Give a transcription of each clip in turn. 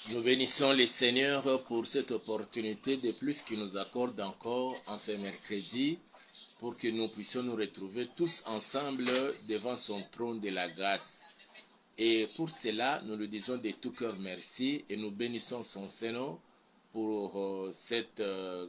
Nous bénissons le Seigneur pour cette opportunité de plus qu'il nous accorde encore en ce mercredi pour que nous puissions nous retrouver tous ensemble devant son trône de la grâce. Et pour cela, nous lui disons de tout cœur merci et nous bénissons son Seigneur pour cette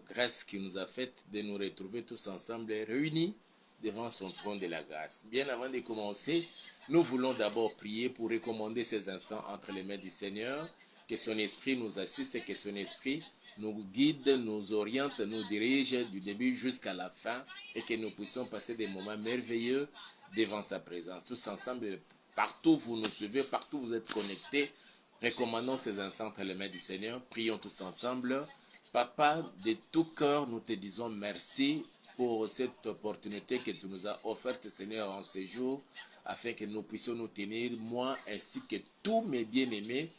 grâce qu'il nous a faite de nous retrouver tous ensemble réunis devant son trône de la grâce. Bien avant de commencer, nous voulons d'abord prier pour recommander ces instants entre les mains du Seigneur, que son esprit nous assiste et que son esprit nous guide, nous oriente, nous dirige du début jusqu'à la fin et que nous puissions passer des moments merveilleux devant sa présence. Tous ensemble, partout où vous nous suivez, partout où vous êtes connectés, recommandons ces instants entre les mains du Seigneur. Prions tous ensemble. Papa, de tout cœur, nous te disons merci pour cette opportunité que tu nous as offerte, Seigneur, en ce jour, afin que nous puissions nous tenir, moi ainsi que tous mes bien-aimés,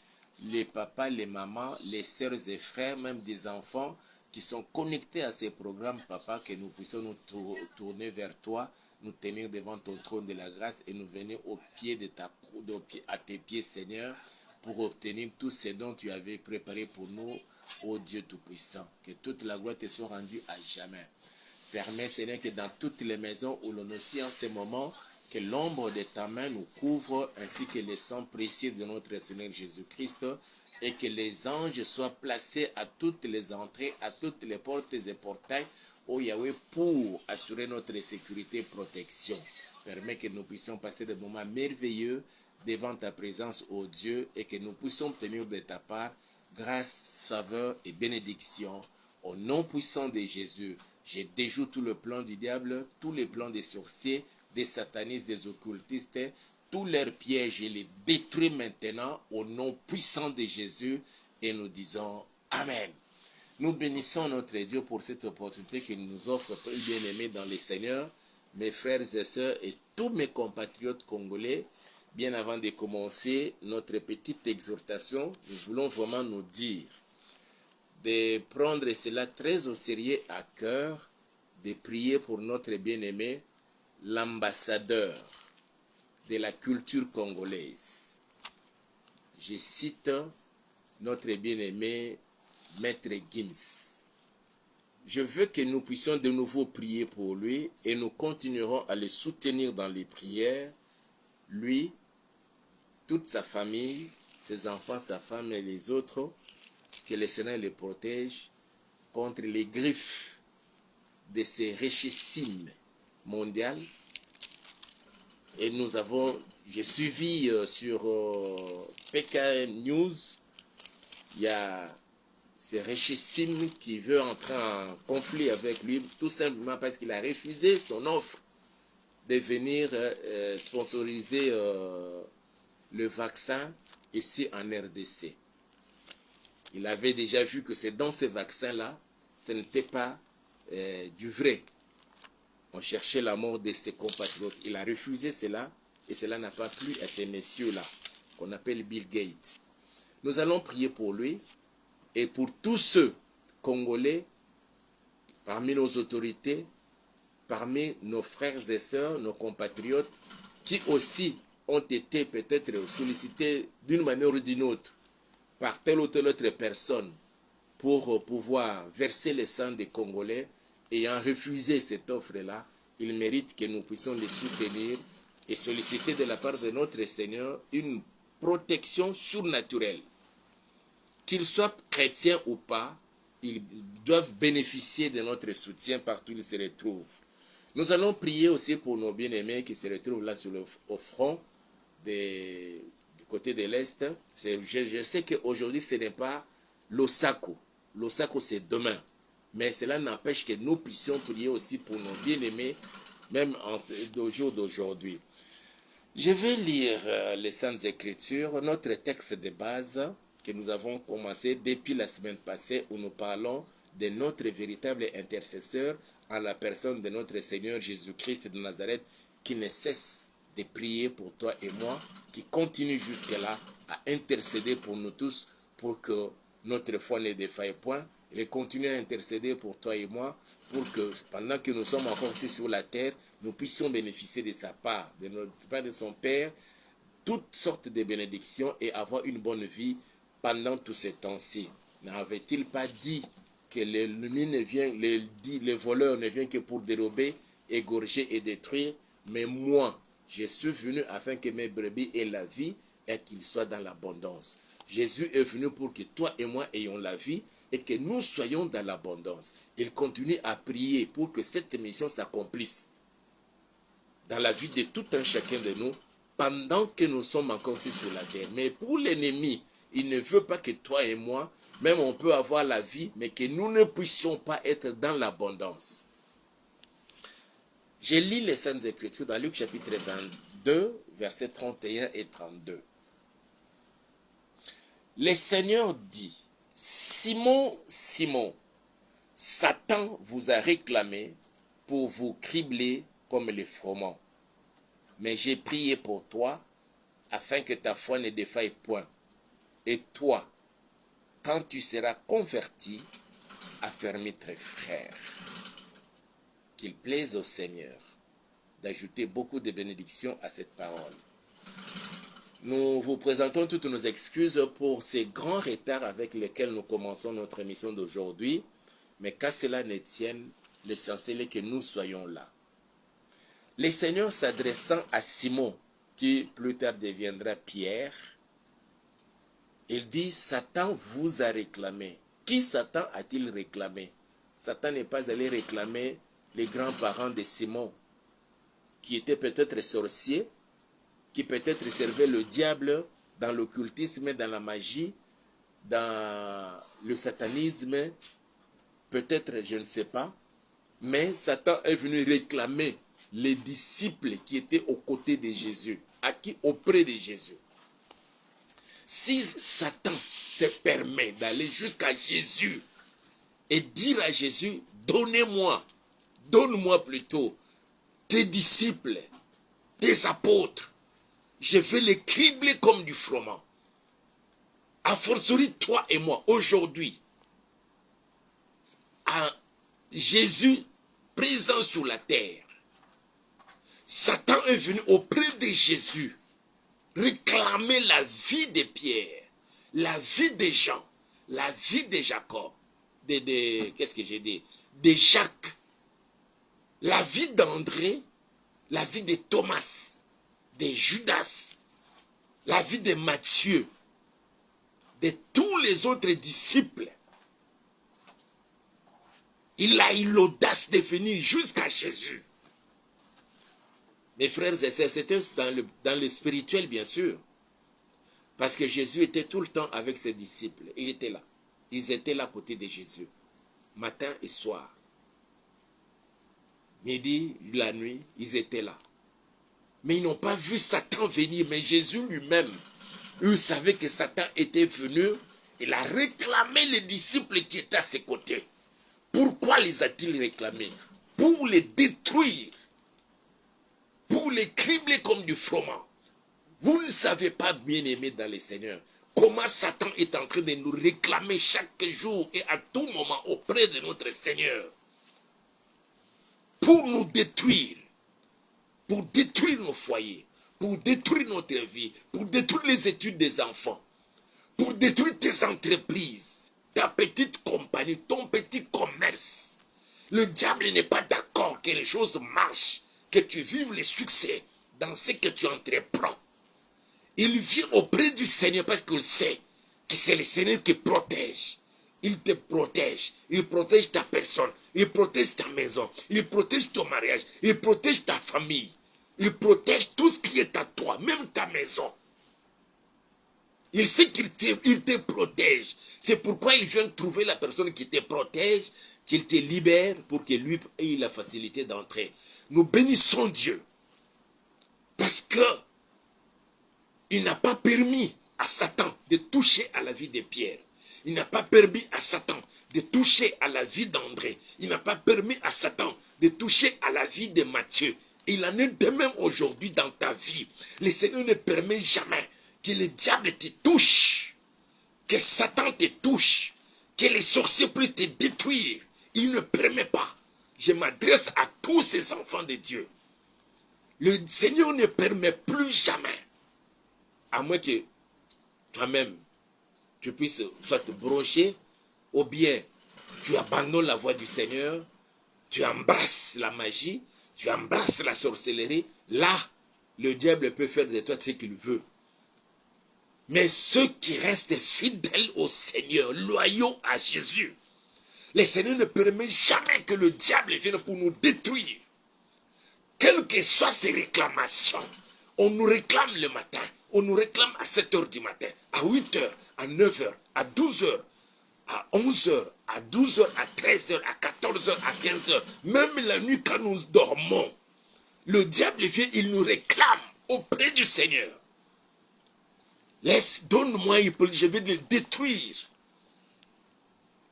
les papas, les mamans, les sœurs et frères, même des enfants qui sont connectés à ces programmes, papa, que nous puissions nous tourner vers toi, nous tenir devant ton trône de la grâce et nous venir au pied de à tes pieds, Seigneur, pour obtenir tout ce dont tu avais préparé pour nous, ô Dieu Tout-Puissant. Que toute la gloire te soit rendue à jamais. Permets, Seigneur, que dans toutes les maisons où l'on est aussi en ce moment, que l'ombre de ta main nous couvre, ainsi que le sang précieux de notre Seigneur Jésus-Christ, et que les anges soient placés à toutes les entrées, à toutes les portes et portails, ô Yahweh, pour assurer notre sécurité et protection. Permets que nous puissions passer des moments merveilleux devant ta présence, ô Dieu, et que nous puissions obtenir de ta part grâce, faveur et bénédiction. Au nom puissant de Jésus, je déjoue tout le plan du diable, tous les plans des sorciers, des satanistes, des occultistes, tous leurs pièges, je les détruis maintenant au nom puissant de Jésus et nous disons Amen. Nous bénissons notre Dieu pour cette opportunité qu'il nous offre, bien-aimés dans le Seigneur, mes frères et sœurs et tous mes compatriotes congolais. Bien avant de commencer notre petite exhortation, nous voulons vraiment nous dire de prendre cela très au sérieux à cœur, de prier pour notre bien-aimé, l'ambassadeur de la culture congolaise. Je cite notre bien-aimé Maître Gims. Je veux que nous puissions de nouveau prier pour lui et nous continuerons à le soutenir dans les prières, lui, toute sa famille, ses enfants, sa femme et les autres, que le Seigneur les protège contre les griffes de ces richissimes mondiales. Et j'ai suivi sur PK News, il y a ces richissimes qui veut entrer en conflit avec lui, tout simplement parce qu'il a refusé son offre de venir sponsoriser le vaccin ici en RDC. Il avait déjà vu que c'est dans ces vaccins-là, ce n'était pas du vrai. On cherchait la mort de ses compatriotes. Il a refusé cela et cela n'a pas plu à ces messieurs-là, qu'on appelle Bill Gates. Nous allons prier pour lui et pour tous ceux Congolais, parmi nos autorités, parmi nos frères et sœurs, nos compatriotes, qui aussi ont été peut-être sollicités d'une manière ou d'une autre par telle ou telle autre personne pour pouvoir verser le sang des Congolais, ayant refusé cette offre-là, il mérite que nous puissions les soutenir et solliciter de la part de notre Seigneur une protection surnaturelle. Qu'ils soient chrétiens ou pas, ils doivent bénéficier de notre soutien partout où ils se retrouvent. Nous allons prier aussi pour nos bien-aimés qui se retrouvent là au front du côté de l'Est. Je sais qu'aujourd'hui, ce n'est pas l'Osako. L'Osako, c'est demain. Mais cela n'empêche que nous puissions prier aussi pour nos bien-aimés, même au jour d'aujourd'hui. Je vais lire les Saintes Écritures, notre texte de base que nous avons commencé depuis la semaine passée où nous parlons de notre véritable intercesseur en la personne de notre Seigneur Jésus-Christ de Nazareth qui ne cesse de prier pour toi et moi, qui continue jusque-là à intercéder pour nous tous pour que notre foi ne défaille point. Il continue à intercéder pour toi et moi pour que pendant que nous sommes encore ici sur la terre, nous puissions bénéficier de sa part, de notre part, de son Père, toutes sortes de bénédictions et avoir une bonne vie pendant tous ces temps-ci, n'avait-il pas dit que l'ennemi ne vient, les voleurs ne viennent que pour dérober, égorger et détruire, mais moi, je suis venu afin que mes brebis aient la vie et qu'ils soient dans l'abondance. Jésus est venu pour que toi et moi ayons la vie et que nous soyons dans l'abondance. Il continue à prier pour que cette mission s'accomplisse dans la vie de tout un chacun de nous pendant que nous sommes encore ici sur la terre. Mais pour l'ennemi, il ne veut pas que toi et moi, même on peut avoir la vie, mais que nous ne puissions pas être dans l'abondance. Je lis les Saintes Écritures dans Luc chapitre 22, versets 31 et 32. Le Seigneur dit, Simon, Simon, Satan vous a réclamé pour vous cribler comme les froment. Mais j'ai prié pour toi, afin que ta foi ne défaille point. Et toi, quand tu seras converti, affermis tes frères. Qu'il plaise au Seigneur d'ajouter beaucoup de bénédictions à cette parole. Nous vous présentons toutes nos excuses pour ces grands retards avec lesquels nous commençons notre émission d'aujourd'hui, mais qu'à cela ne tienne, l'essentiel est que nous soyons là. Le Seigneur s'adressant à Simon, qui plus tard deviendra Pierre, il dit, Satan vous a réclamé. Qui Satan a-t-il réclamé? Satan n'est pas allé réclamer les grands-parents de Simon, qui étaient peut-être sorciers, qui peut-être servaient le diable dans l'occultisme, dans la magie, dans le satanisme, peut-être, je ne sais pas, mais Satan est venu réclamer les disciples qui étaient aux côtés de Jésus, auprès de Jésus. Si Satan se permet d'aller jusqu'à Jésus et dire à Jésus, donne-moi plutôt tes disciples, tes apôtres, je vais les cribler comme du froment. A fortiori, toi et moi, aujourd'hui, à Jésus présent sur la terre, Satan est venu auprès de Jésus réclamer la vie de Pierre, la vie de Jean, la vie de Jacob, qu'est-ce que j'ai dit? De Jacques, la vie d'André, la vie de Thomas, de Judas, la vie de Matthieu, de tous les autres disciples. Il a eu l'audace de venir jusqu'à Jésus. Mes frères et sœurs, c'était dans le spirituel, bien sûr. Parce que Jésus était tout le temps avec ses disciples. Il était là. Ils étaient là à côté de Jésus. Matin et soir. Midi, la nuit, ils étaient là. Mais ils n'ont pas vu Satan venir. Mais Jésus lui-même, il savait que Satan était venu. Il a réclamé les disciples qui étaient à ses côtés. Pourquoi les a-t-il réclamés? Pour les détruire. Pour les cribler comme du froment. Vous ne savez pas, bien-aimés dans le Seigneur, comment Satan est en train de nous réclamer chaque jour et à tout moment auprès de notre Seigneur. Pour nous détruire. Pour détruire nos foyers. Pour détruire notre vie. Pour détruire les études des enfants. Pour détruire tes entreprises. Ta petite compagnie. Ton petit commerce. Le diable n'est pas d'accord que les choses marchent. Que tu vives les succès dans ce que tu entreprends. Il vient auprès du Seigneur parce qu'il sait que c'est le Seigneur qui protège. Il te protège. Il protège ta personne. Il protège ta maison. Il protège ton mariage. Il protège ta famille. Il protège tout ce qui est à toi, même ta maison. Il sait qu'il te protège. C'est pourquoi il vient trouver la personne qui te protège, qu'il te libère pour que lui ait la facilité d'entrer. Nous bénissons Dieu. Parce que il n'a pas permis à Satan de toucher à la vie de Pierre. Il n'a pas permis à Satan de toucher à la vie d'André. Il n'a pas permis à Satan de toucher à la vie de Matthieu. Il en est de même aujourd'hui dans ta vie. Le Seigneur ne permet jamais que le diable te touche, que Satan te touche, que les sorciers puissent te détruire. Il ne permet pas. Je m'adresse à tous ces enfants de Dieu. Le Seigneur ne permet plus jamais. À moins que toi-même, tu puisses soit te brocher, ou bien tu abandonnes la voie du Seigneur, tu embrasses la magie, tu embrasses la sorcellerie, là, le diable peut faire de toi ce qu'il veut. Mais ceux qui restent fidèles au Seigneur, loyaux à Jésus, le Seigneur ne permet jamais que le diable vienne pour nous détruire. Quelles que soient ses réclamations, on nous réclame le matin, on nous réclame à 7 h du matin, à 8 h, à 9 h, à 12 h, à 11 h, à 12 h, à 13 h, à 14 h, à 15 h, même la nuit quand nous dormons. Le diable vient, il nous réclame auprès du Seigneur. Laisse, donne-moi, je vais le détruire.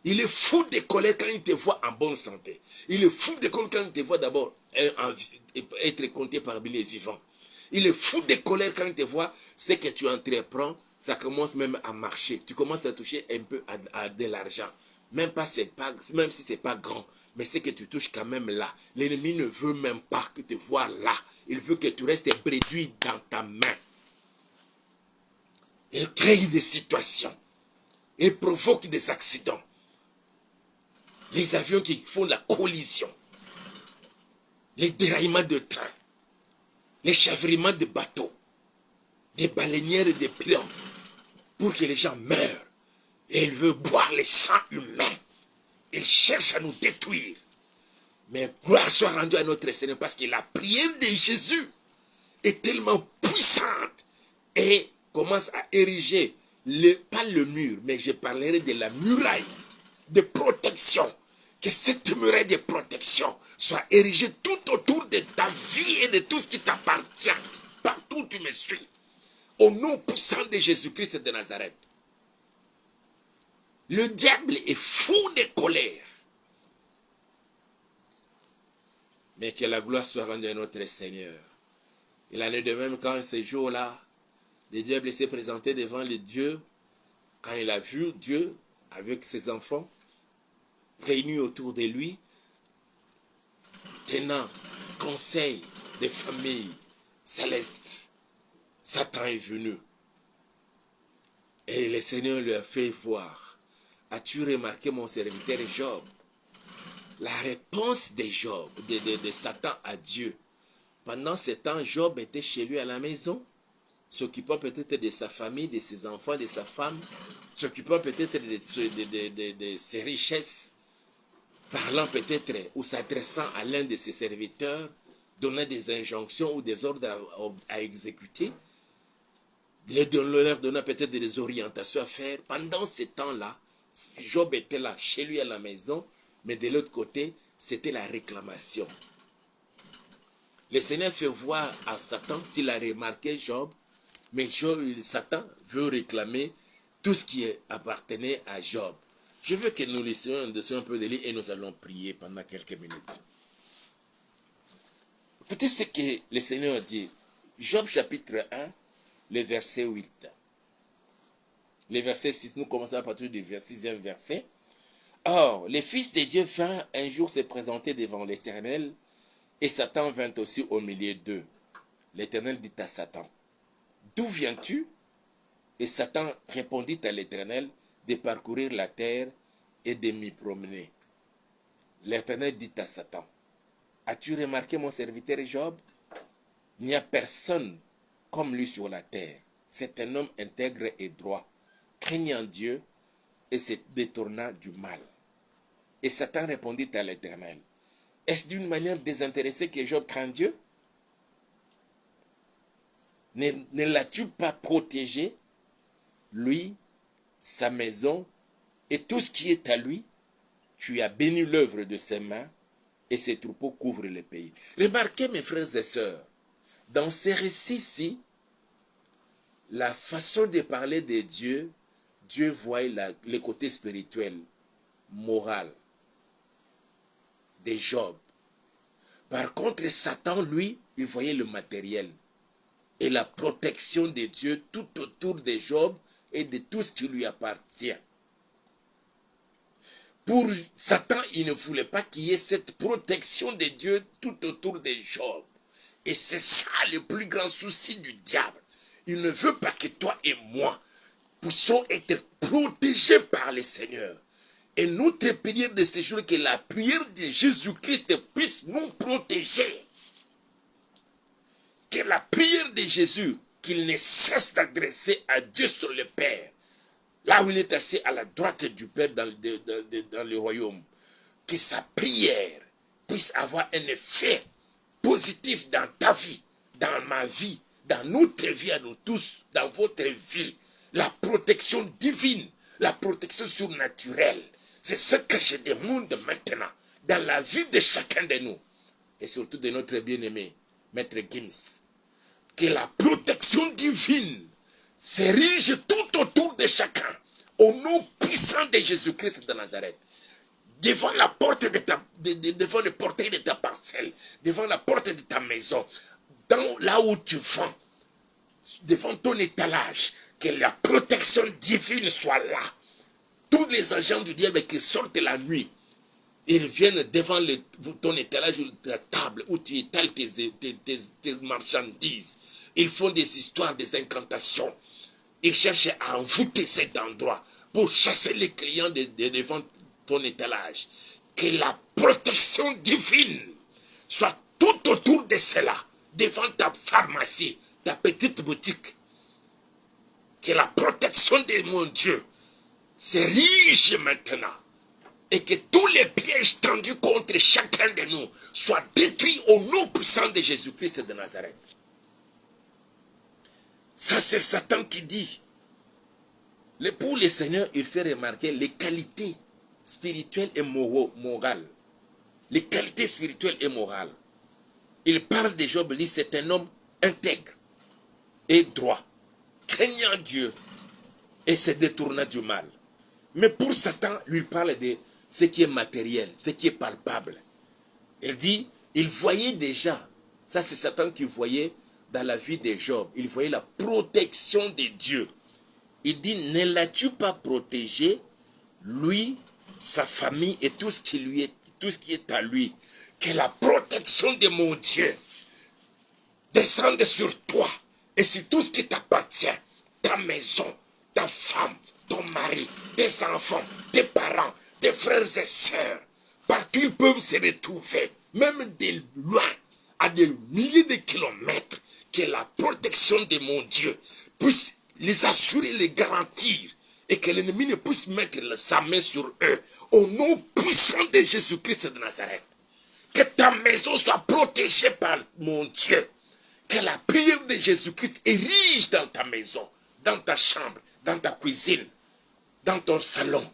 Il est fou de colère quand il te voit en bonne santé. Il est fou de colère quand il te voit d'abord être compté parmi les vivants. Il est fou de colère quand il te voit ce que tu entreprends, ça commence même à marcher. Tu commences à toucher un peu à de l'argent. Même si ce n'est pas grand, mais c'est que tu touches quand même là. L'ennemi ne veut même pas que tu te vois là. Il veut que tu restes réduit dans ta main. Il crée des situations. Il provoque des accidents. Les avions qui font la collision. Les déraillements de train. Les chavirements de bateaux. Des baleinières et des pirogues. Pour que les gens meurent. Et il veut boire le sang humain. Il cherche à nous détruire. Mais gloire soit rendue à notre Seigneur parce que la prière de Jésus est tellement puissante et commence à ériger, pas le mur, mais je parlerai de la muraille de protection. Que cette muraille de protection soit érigée tout autour de ta vie et de tout ce qui t'appartient. Partout où tu me suis. Au nom puissant de Jésus-Christ de Nazareth. Le diable est fou de colère. Mais que la gloire soit rendue à notre Seigneur. Il en est de même quand ce jour-là, le diable s'est présenté devant les dieux, quand il a vu Dieu avec ses enfants, réunis autour de lui, tenant conseil des familles célestes. Satan est venu. Et le Seigneur lui a fait voir. As-tu remarqué mon serviteur Job? La réponse de Job, de Satan à Dieu. Pendant ce temps, Job était chez lui à la maison, s'occupant peut-être de sa famille, de ses enfants, de sa femme, s'occupant peut-être de ses richesses, parlant peut-être ou s'adressant à l'un de ses serviteurs, donnant des injonctions ou des ordres à exécuter, leur donnant peut-être des orientations à faire. Pendant ce temps-là, Job était là, chez lui à la maison, mais de l'autre côté, c'était la réclamation. Le Seigneur fait voir à Satan s'il a remarqué Job, mais Satan veut réclamer tout ce qui appartenait à Job. Je veux que nous laissions un peu de livre et nous allons prier pendant quelques minutes. Écoutez ce que le Seigneur dit. Job chapitre 1, le verset 8. Le verset 6, nous commençons à partir du 6e verset. Or, les fils de Dieu vinrent un jour se présenter devant l'Éternel, et Satan vint aussi au milieu d'eux. L'Éternel dit à Satan, « D'où viens-tu » Et Satan répondit à l'Éternel, « De parcourir la terre et de m'y promener. » L'Éternel dit à Satan, « As-tu remarqué mon serviteur Job? Il n'y a personne comme lui sur la terre. C'est un homme intègre et droit, craignant Dieu et se détournant du mal. » Et Satan répondit à l'Éternel, « Est-ce d'une manière désintéressée que Job craint Dieu? Ne l'as-tu pas protégé, lui, sa maison et tout ce qui est à lui? Tu as béni l'œuvre de ses mains et ses troupeaux couvrent le pays. » Remarquez mes frères et sœurs, dans ces récits-ci, la façon de parler de Dieu, Dieu voit le côté spirituel, moral de Job. Par contre, Satan, lui, il voyait le matériel et la protection de Dieu tout autour de Job et de tout ce qui lui appartient. Pour Satan, il ne voulait pas qu'il y ait cette protection de Dieu tout autour de Job. Et c'est ça le plus grand souci du diable. Il ne veut pas que toi et moi, puissions être protégés par le Seigneur. Et notre prière de ce jour, que la prière de Jésus-Christ puisse nous protéger. Que la prière de Jésus, qu'il ne cesse d'adresser à Dieu sur le Père, là où il est assis à la droite du Père dans le royaume, que sa prière puisse avoir un effet positif dans ta vie, dans ma vie, dans notre vie à nous tous, dans votre vie. La protection divine, la protection surnaturelle, c'est ce que je demande maintenant dans la vie de chacun de nous et surtout de notre bien-aimé, Maître Gims. Que la protection divine s'érige tout autour de chacun au nom puissant de Jésus-Christ de Nazareth. Devant la porte devant le portail de ta parcelle, devant la porte de ta maison, là où tu vends, devant ton étalage, que la protection divine soit là. Tous les agents du diable qui sortent la nuit, ils viennent devant ton étalage ou ta table où tu étales tes marchandises. Ils font des histoires, des incantations. Ils cherchent à envoûter cet endroit pour chasser les clients devant ton étalage. Que la protection divine soit tout autour de cela, devant ta pharmacie, ta petite boutique. Que la protection de mon Dieu s'érige maintenant et que tous les pièges tendus contre chacun de nous soient détruits au nom puissant de Jésus-Christ de Nazareth. Ça, c'est Satan qui dit. Pour le Seigneur, il fait remarquer les qualités spirituelles et morales. Les qualités spirituelles et morales. Il parle de Job, il dit c'est un homme intègre et droit, craignant Dieu et se détournant du mal. Mais pour Satan, lui parle de ce qui est matériel, ce qui est palpable. Il dit, il voyait déjà, ça c'est Satan qui voyait dans la vie de Job, il voyait la protection de Dieu. Il dit, ne l'as-tu pas protégé, lui, sa famille et tout ce qui est à lui, que la protection de mon Dieu descende sur toi et sur tout ce qui t'appartient, ta maison, ta femme, ton mari, tes enfants, tes parents, tes frères et sœurs, partout ils peuvent se retrouver, même de loin, à des milliers de kilomètres, que la protection de mon Dieu puisse les assurer, les garantir, et que l'ennemi ne puisse mettre sa main sur eux, au nom puissant de Jésus-Christ de Nazareth. Que ta maison soit protégée par mon Dieu, que la prière de Jésus-Christ érige dans ta maison, dans ta chambre, dans ta cuisine, dans ton salon,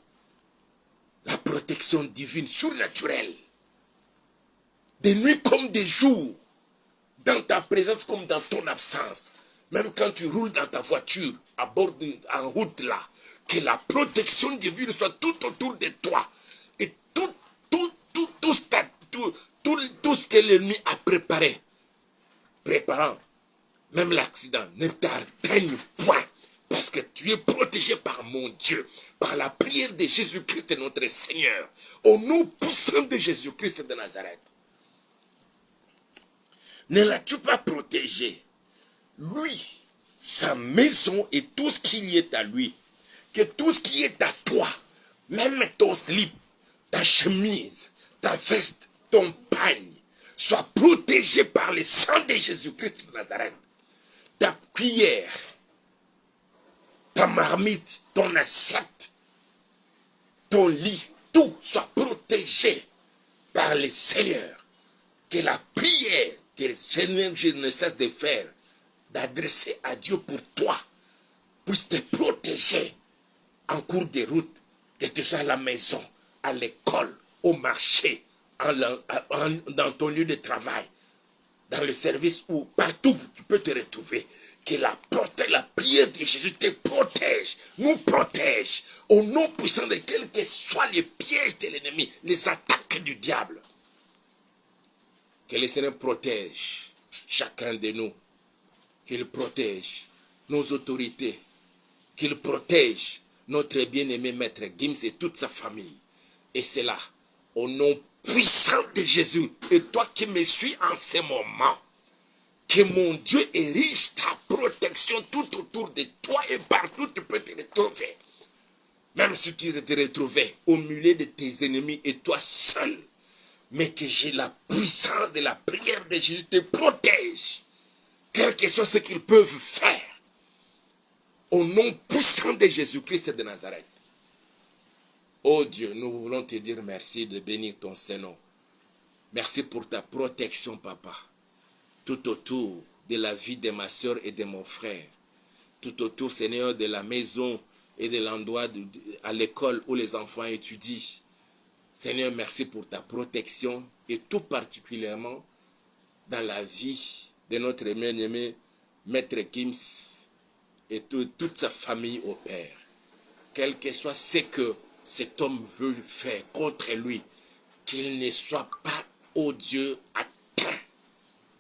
la protection divine, surnaturelle, des nuits comme des jours, dans ta présence comme dans ton absence, même quand tu roules dans ta voiture, en route là, que la protection divine soit tout autour de toi, et tout ce que l'ennemi a préparant, même l'accident, ne t'atteigne point. Parce que tu es protégé par mon Dieu, par la prière de Jésus-Christ notre Seigneur, au nom puissant de Jésus-Christ de Nazareth. Ne l'as-tu pas protégé, lui, sa maison et tout ce qui y est à lui, que tout ce qui est à toi, même ton slip, ta chemise, ta veste, ton pagne, soit protégé par le sang de Jésus-Christ de Nazareth. Ta cuillère, ta marmite, ton assiette, ton lit, tout soit protégé par le Seigneur. Que la prière que le Seigneur ne cesse de faire, d'adresser à Dieu pour toi, puisse te protéger en cours de route, que tu sois à la maison, à l'école, au marché, dans ton lieu de travail, dans le service ou partout tu peux te retrouver. Que la prière de Jésus te protège, nous protège, au nom puissant de quels que soient les pièges de l'ennemi, les attaques du diable. Que le Seigneur protège chacun de nous, qu'il protège nos autorités, qu'il protège notre bien-aimé Maître Gims et toute sa famille. Et c'est là, au nom puissant de Jésus, et toi qui me suis en ce moment, Que mon Dieu érige ta protection tout autour de toi et partout tu peux te retrouver. Même si tu te retrouvais au milieu de tes ennemis et toi seul. Mais que j'ai la puissance de la prière de Jésus te protège. Quel que soit ce qu'ils peuvent faire. Au nom puissant de Jésus-Christ de Nazareth. Oh Dieu, nous voulons te dire merci de bénir ton Saint-Nom. Merci pour ta protection, Papa. Tout autour de la vie de ma soeur et de mon frère. Tout autour, Seigneur, de la maison et de l'endroit à l'école où les enfants étudient. Seigneur, merci pour ta protection et tout particulièrement dans la vie de notre bien-aimé Maître Gims et toute sa famille au Père. Quel que soit ce que cet homme veut faire contre lui, qu'il ne soit pas, oh Dieu, atteint,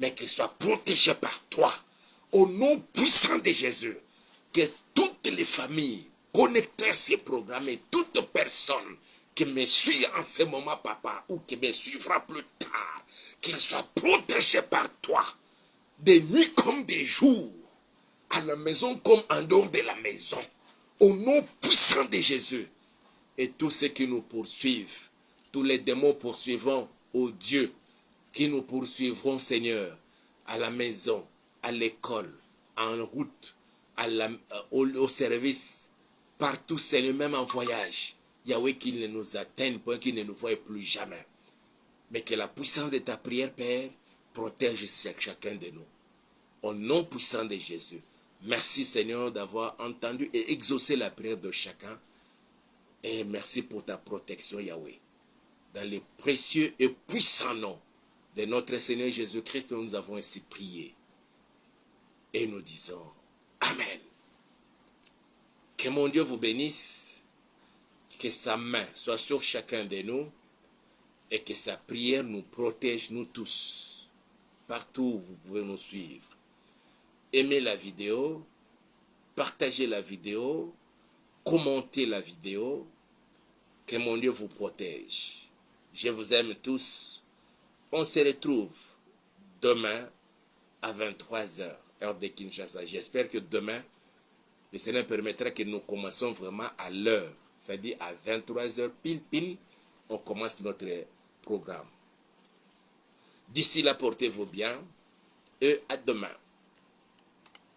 mais qu'il soit protégé par toi, au nom puissant de Jésus, que toutes les familles connectées à ces programmes et toute personne qui me suit en ce moment, Papa, ou qui me suivra plus tard, qu'il soit protégé par toi, de nuit comme de jour, à la maison comme en dehors de la maison, au nom puissant de Jésus. Et tous ceux qui nous poursuivent, tous les démons poursuivront, ô Dieu, qui nous poursuivront, Seigneur, à la maison, à l'école, en route, au service, partout, Seigneur, même en voyage. Yahweh, qu'il ne nous atteigne point, qu'il ne nous voie plus jamais. Mais que la puissance de ta prière, Père, protège chacun de nous. Au nom puissant de Jésus. Merci, Seigneur, d'avoir entendu et exaucé la prière de chacun. Et merci pour ta protection, Yahweh. Dans le précieux et puissant nom de notre Seigneur Jésus-Christ, nous avons ainsi prié. Et nous disons Amen. Que mon Dieu vous bénisse. Que sa main soit sur chacun de nous. Et que sa prière nous protège, nous tous. Partout où vous pouvez nous suivre. Aimez la vidéo. Partagez la vidéo. Commentez la vidéo. Que mon Dieu vous protège. Je vous aime tous. On se retrouve demain à 23h, heure de Kinshasa. J'espère que demain, le Seigneur permettra que nous commençons vraiment à l'heure. C'est-à-dire à 23h pile, on commence notre programme. D'ici là, portez-vous bien et à demain.